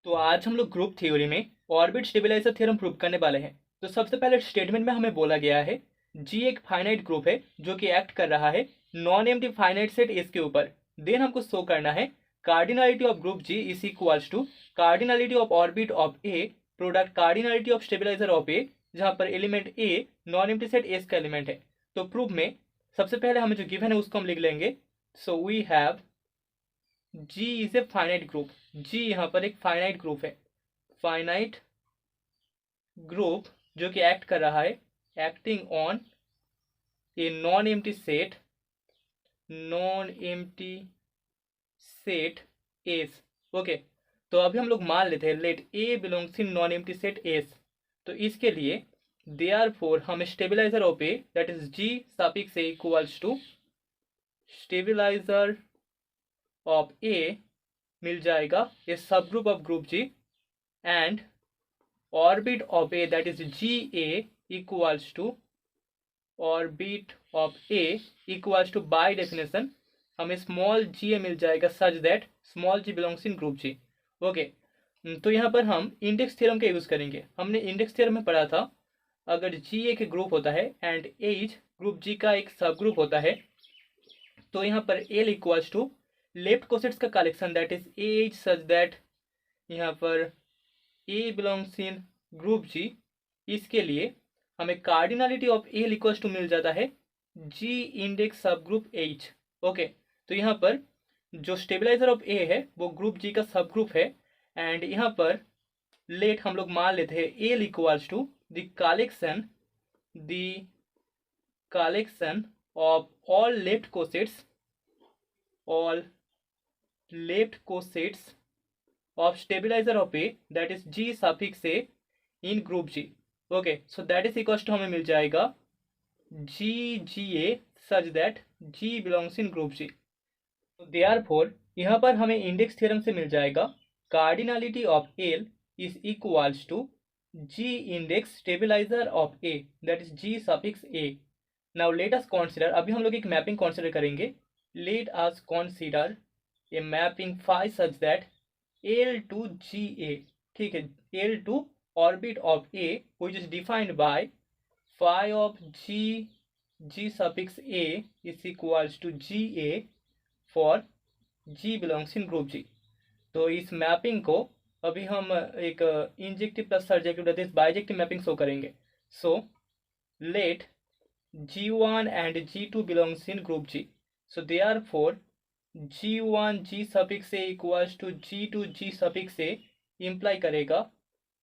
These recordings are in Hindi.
तो आज हम लोग ग्रुप थ्योरी में ऑर्बिट स्टेबिलाईजर थ्योरम प्रूव करने वाले हैं। तो सबसे पहले स्टेटमेंट में हमें बोला गया है जी एक फाइनाइट ग्रुप है जो कि एक्ट कर रहा है non empty finite set S के ऊपर। देन हमको शो करना है cardinality of group G is equals to cardinality of orbit of A product cardinality of stabiliser of A, जहां पर element A non empty set S का एलिमेंट है। तो प्रूफ में सबसे पहले हमें जो गिवन है उसको हम लिख लेंगे। So we have G is a finite group. G यहाँ पर एक फाइनाइट ग्रुप है, फाइनाइट ग्रुप जो कि एक्ट कर रहा है acting on a non empty set, non empty set S. Okay, तो अभी हम लोग मान लेते हैं let A belongs in non empty set S. तो इसके लिए देयरफॉर हम stabiliser of A that is G suffix A equals to stabiliser of A मिल जाएगा A sub group of group G and orbit of A that is G A equals to orbit of A equals to by definition हमें स्मॉल जी ए मिल जाएगा such that small G belongs in group G. Okay, तो यहाँ पर हम इंडेक्स थ्योरम का यूज करेंगे। हमने इंडेक्स थ्योरम में पढ़ा था अगर जी ए के ग्रुप होता है एंड एज ग्रुप जी का एक सब ग्रुप होता है तो यहाँ पर L equals to left cosets का collection that is as such that यहाँ पर ए बिलोंग्स इन ग्रुप जी। इसके लिए हमें cardinality of A equals to मिल जाता है G index subgroup H. Okay, तो यहाँ पर जो स्टेबिलाईजर ऑफ ए है वो ग्रुप जी का सब ग्रुप है एंड यहाँ पर लेट हम लोग मान लेते हैं A equals to the collection of all left cosets of stabilizer of A that is G suffix A in group G. Okay, so that is equals to हमें मिल जाएगा GGA such that G belongs in group G. तो therefore यहाँ पर हमें इंडेक्स थ्योरम से मिल जाएगा cardinality of L is equals to G index stabilizer of A that is G suffix A. Now let us consider, अभी हम लोग एक मैपिंग कंसीडर करेंगे। Let us consider a mapping phi such that L to GA, ठीक है, L to orbit of A which is defined by phi of G suffix A is equals to GA for G belongs in group G. तो इस मैपिंग को अभी हम एक injective plus surjective that is bijective mapping show करेंगे। So let G1 and G2 belongs in group G. So therefore G1 G suffix A equals to G2 G suffix A imply करेगा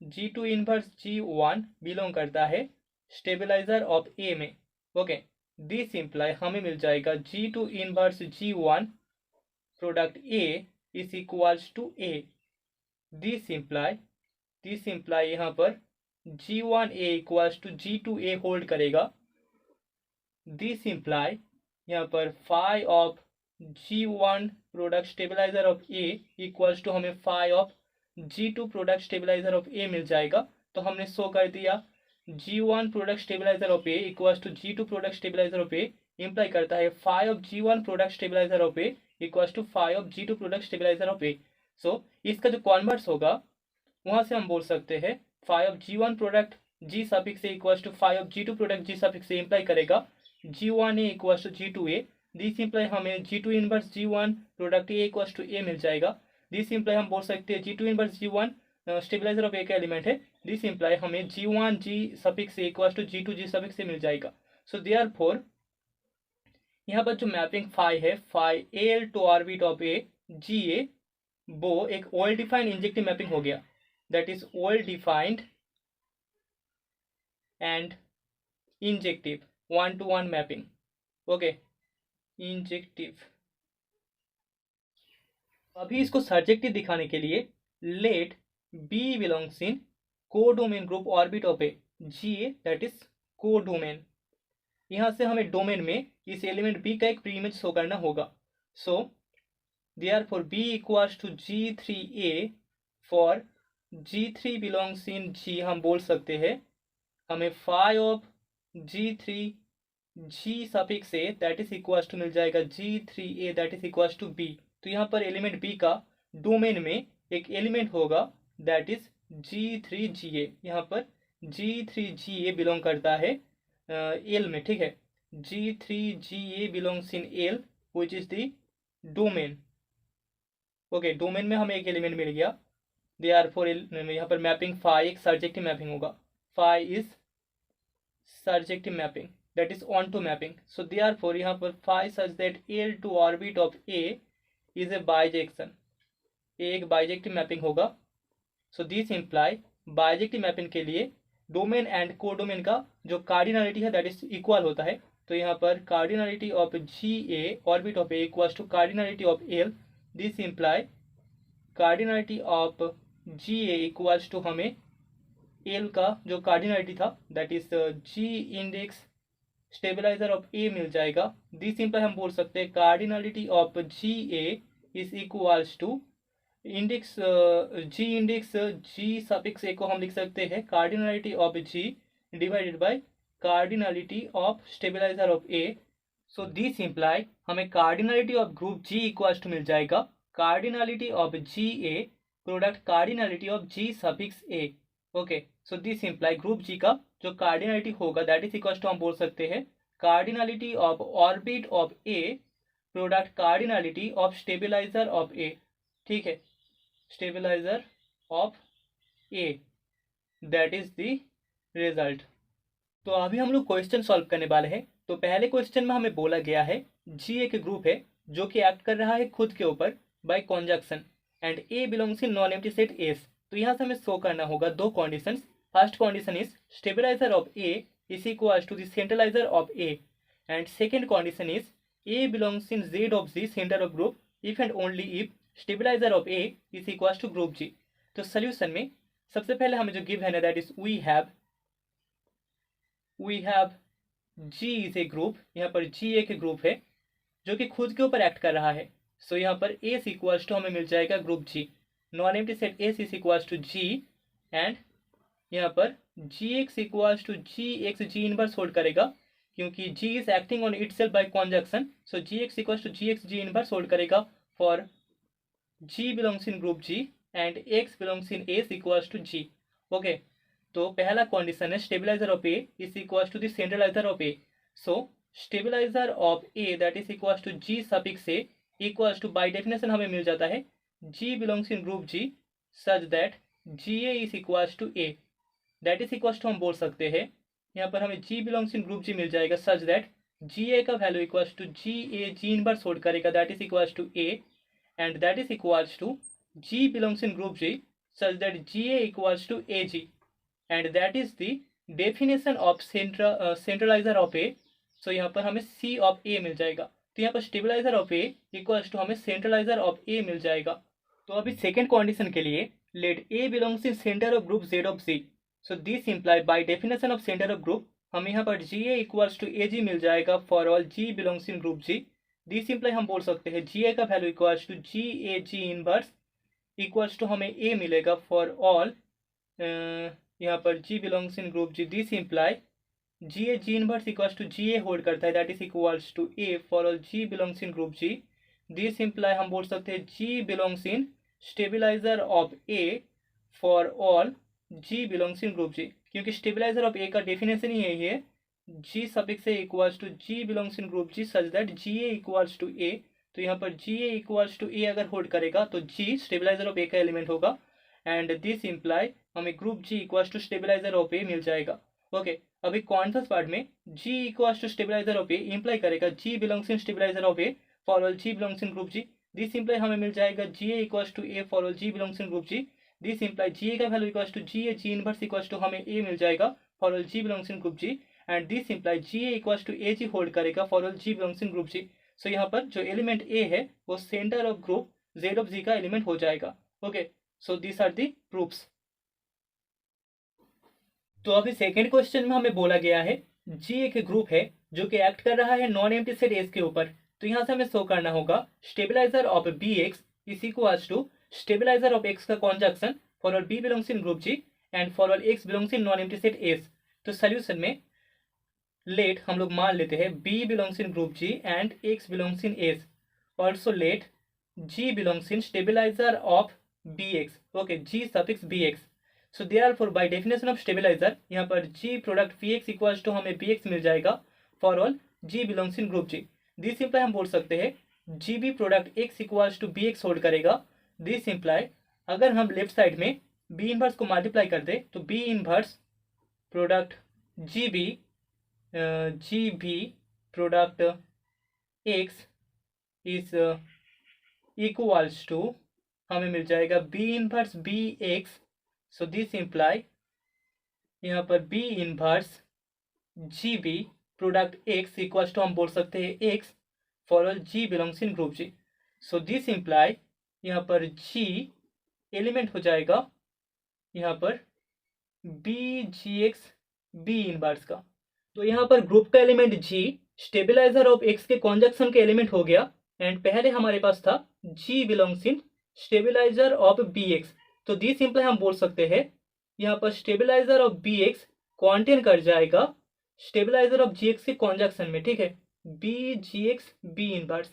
G2 इनवर्स G1 बिलोंग करता है स्टेबिलाईजर ऑफ A में। ओके, दिस इम्प्लाई हमें मिल जाएगा G2 inverse G1 product A is equals to A। This imply यहाँ पर G1 A equals to G2 A hold करेगा। दिस इम्प्लाई यहाँ पर phi of G1 product stabiliser of A equals to हमें phi of G2 product stabiliser of A मिल जाएगा। तो हमने शो कर दिया G1 product stabiliser of A equals to G2 product stabiliser of A imply करता है phi of G1 product stabiliser of A equals to phi of G2 product stabiliser of A। So इसका जो कॉन्वर्स होगा वहां से हम बोल सकते हैं phi of G1 product G suffix A equals to phi of G2 product G suffix A imply करेगा G1 A equals to G2 A। This imply हमें G2 inverse G1 product A equals to A मिल जाएगा। दिस इम्प्लाई हम बोल सकते हैं G2 inverse G1 stabilizer of A का एलिमेंट है। दिस इम्प्लाई हमें G1 G suffix A equals to G2 G suffix A मिल जाएगा। सो देयरफॉर यहाँ पर जो मैपिंग फाई है phi L to orbit of A GA वो एक वेल डिफाइंड इंजेक्टिव मैपिंग हो गया that is well defined and injective one to one mapping. Okay, injective. अभी इसको सर्जेक्टिव दिखाने के लिए let B belongs in codomain group orbit of A GA that is codomain. यहां से हमें डोमेन में इस एलिमेंट बी का एक प्री इमेज शो करना होगा। So therefore B equals to G3A for G3 belongs in G हम बोल सकते हैं हमें phi of G3 G suffix A that is equals to मिल जाएगा G3A that is equals to B। तो यहाँ पर एलिमेंट B का डोमेन में एक एलिमेंट होगा दैट इज G3Ga। यहाँ पर G3Ga बिलोंग करता है एल में, ठीक है। G3Ga belongs in L which is the domain. Okay, domain में हमें एक एलिमेंट मिल गया। देयरफॉर यहाँ पर मैपिंग फाई एक सर्जेक्टिव मैपिंग होगा। Phi is surjective mapping, that is onto mapping. So therefore यहाँ पर phi such that L to orbit of A is a bijection, एक बाइजेक्टिव मैपिंग होगा। So this imply bijective mapping के लिए डोमेन एंड कोडोमेन का जो कार्डिनलिटी है दैट इज इक्वल होता है। तो यहाँ पर cardinality of Ga orbit of A equals to cardinality of L. This imply cardinality of Ga equals to हमें एल का जो कार्डिनलिटी था that is G index stabiliser of A मिल जाएगा। दिस इम्प्लाई हम बोल सकते हैं cardinality of Ga is equals to index G index G suffix A को हम लिख सकते हैं cardinality of G divided by cardinality of stabiliser of A. So this imply हमें cardinality of group G equals to मिल जाएगा cardinality of Ga product cardinality of G suffix A. Okay, so this imply group G का जो कार्डिनलिटी होगा दैट इज इक्वल्स टू हम बोल सकते हैं cardinality of orbit of A product cardinality of stabiliser of A, ठीक है, stabiliser of A, that is the result. तो अभी हम लोग क्वेश्चन सॉल्व करने वाले हैं। तो पहले क्वेश्चन में हमें बोला गया है G एक ग्रुप है जो कि एक्ट कर रहा है खुद के ऊपर by conjunction and A belongs in non empty set S. तो यहाँ से हमें शो करना होगा दो conditions. First condition is stabiliser of A is equals to the centraliser of A and second condition is A belongs in Z of G centre of group if and only if stabiliser of A is equals to group G। तो सोल्यूशन में सबसे पहले हमें जो गिवन है that is we have G is a group. यहाँ पर G एक ग्रुप है जो कि खुद के ऊपर एक्ट कर रहा है। सो यहाँ पर S इक्वल्स टू हमें मिल जाएगा group G। Non empty set S is equals to G and यहाँ पर Gx equals to Gx G inverse hold करेगा क्योंकि G is acting on itself by conjunction. So Gx equals to Gx G inverse hold करेगा for G belongs in group G and X belongs in S equals to G। Okay, तो पहला कंडीशन है stabiliser of A is equals to the centraliser of A। So stabiliser of A that is equals to G suffix A equals to by definition हमें मिल जाता है G belongs in group G such that Ga is equals to A। That is equals to हम बोल सकते हैं यहाँ पर हमें G belongs in group G मिल जाएगा सच दैट Ga का value equals to Ga G inverse hold करेगा that is equals to A and that is equals to G belongs in group G such that Ga equals to Ag and that is the definition of centraliser of A. So यहाँ पर हमें C ऑफ A मिल जाएगा। तो यहाँ पर stabilizer of A equals to हमें सेंट्रलाइजर ऑफ A मिल जाएगा। तो अभी सेकेंड कंडीशन के लिए let A belongs in center of group Z of Z। So this imply by definition of center of group हमें यहाँ पर Ga इक्वल्स टू Ag मिल जाएगा for all G belongs in group G। This imply हम बोल सकते हैं Ga का value equals to Gag inverse equals to हमें A मिलेगा फॉर ऑल यहाँ पर G belongs in group G। This imply Ga G inverse equals to Ga hold करता है that is equals to A for all G belongs in group G। This imply हम बोल सकते हैं G belongs in stabiliser of A for all G belongs in group G क्योंकि स्टेबलाइजर ऑफ A का डेफिनेशन ही यही है G suffix A equals to G belongs in group G such that Ga equals to A। तो यहाँ पर Ga इक्वल्स टू A अगर होल्ड करेगा तो G स्टेबलाइजर ऑफ A का एलिमेंट होगा एंड दिस इम्प्लाई हमें group G equals to stabiliser of A मिल जाएगा। ओके, अभी कॉन्ट्रास्ट पार्ट में G equals to stabiliser of A imply करेगा G belongs in stabiliser of A for all G belongs in group G। This imply हमें मिल जाएगा Ga equals to A for all G belongs in group G। This imply Ga का value equals to Ga G inverse equals to हमें A मिल जाएगा for all G belongs in group G and this imply Ga equals to Ag hold करेगा for all G belongs in group G। So यहाँ पर जो एलिमेंट A है वो centre of group Z of G का एलिमेंट हो जाएगा। Okay, so this are the proofs. तो अभी सेकेंड क्वेश्चन में हमें बोला गया है G एक ग्रुप है जो कि एक्ट कर रहा है नॉन एम्प्टी सेट S के ऊपर। तो यहाँ से हमें शो करना होगा stabiliser of Bx is equals to stabiliser of X का conjunction for all B belongs in group G and for all X belongs in non empty set S। तो सोल्यूशन में लेट हम लोग मान लेते हैं B belongs in group G and X belongs in S। Also let G belongs in stabiliser of bx, okay, g suffix bx। So therefore by definition of stabiliser यहाँ पर g product vx equals to हमें bx मिल जाएगा for all g belongs in group g। This imply हम बोल सकते हैं gb product x equals to bx hold करेगा। दिस इम्प्लाई अगर हम लेफ्ट साइड में b इनवर्स को मल्टीप्लाई कर दे तो b inverse product gb product x is equals to हमें मिल जाएगा b inverse bx। So this imply यहाँ पर b inverse gb product x equals to हम बोल सकते हैं x for all g belongs in group g। So this imply यहाँ पर g एलिमेंट हो जाएगा यहाँ पर bgx b इनवर्स का। तो यहाँ पर ग्रुप का element g stabiliser of x के कॉन्जक्शन के एलिमेंट हो गया। एंड पहले हमारे पास था g belongs in stabiliser of bx। तो दिस इम्प्लाई हम बोल सकते हैं यहाँ पर स्टेबिलाईजर ऑफ bx कॉन्टेन कर जाएगा स्टेबिलाईजर ऑफ gx के कॉन्जक्शन में, ठीक है, bgx b इनवर्स।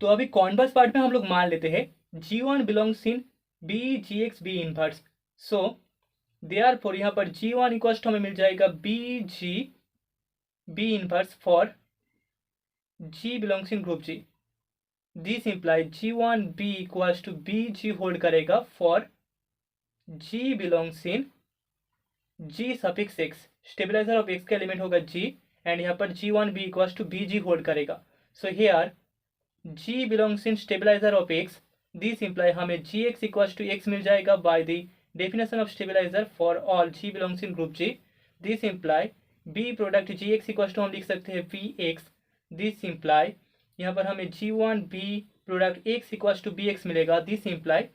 तो अभी कॉन्वर्स पार्ट में हम लोग मान लेते हैं g1 बिलोंग्स इन bgx b इनवर्स। सो देयरफॉर यहाँ पर g1 इक्वल्स टू हमें मिल जाएगा bg b inverse for g belongs in group g। This imply g1 b equals to bg hold करेगा for g belongs in g suffix x। Stabiliser of x का एलिमेंट होगा g एंड यहाँ पर g1 b equals to bg hold करेगा। So here g belongs in stabiliser of x। This imply हमें gx इक्वल्स टू x मिल जाएगा by the definition of stabiliser for all g belongs in group g। This imply b product gx equals to हम लिख सकते हैं vx। दिस इम्प्लाई यहाँ पर हमें g1 b product x equals to bx मिलेगा। This imply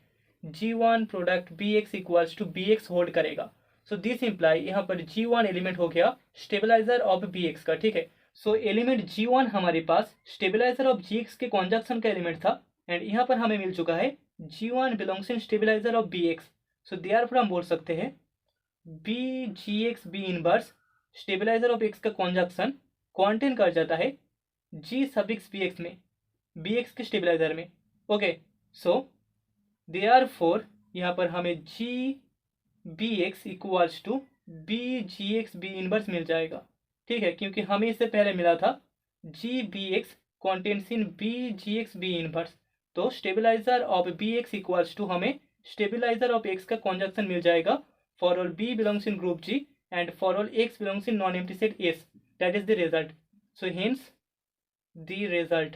g1 product bx equals to bx hold करेगा। सो दिस इम्प्लाई यहाँ पर g1 एलिमेंट हो गया स्टेबिलाईजर ऑफ bx का, ठीक है। सो एलिमेंट g1 हमारे पास स्टेबिलाईजर ऑफ gx के कॉन्जक्शन का एलिमेंट था एंड यहाँ पर हमें मिल चुका है g1 belongs in stabiliser of bx। So therefore हम बोल सकते हैं bgx b inverse stabiliser of x का कॉन्जक्शन कॉन्टेन कर जाता है g सफिक्स bx में, bx के स्टेबिलाईजर में, ओके। सो देयरफॉर यहाँ पर हमें g bx equals to bgx b inverse मिल जाएगा, ठीक है, क्योंकि हमें इससे पहले मिला था g bx contents in bgx b inverse. तो stabilizer of bx equals to हमें स्टेबिलाईजर ऑफ x का कॉन्जक्शन मिल जाएगा for all b belongs in group g and for all x belongs in non empty set S। That is the result. So hence the result.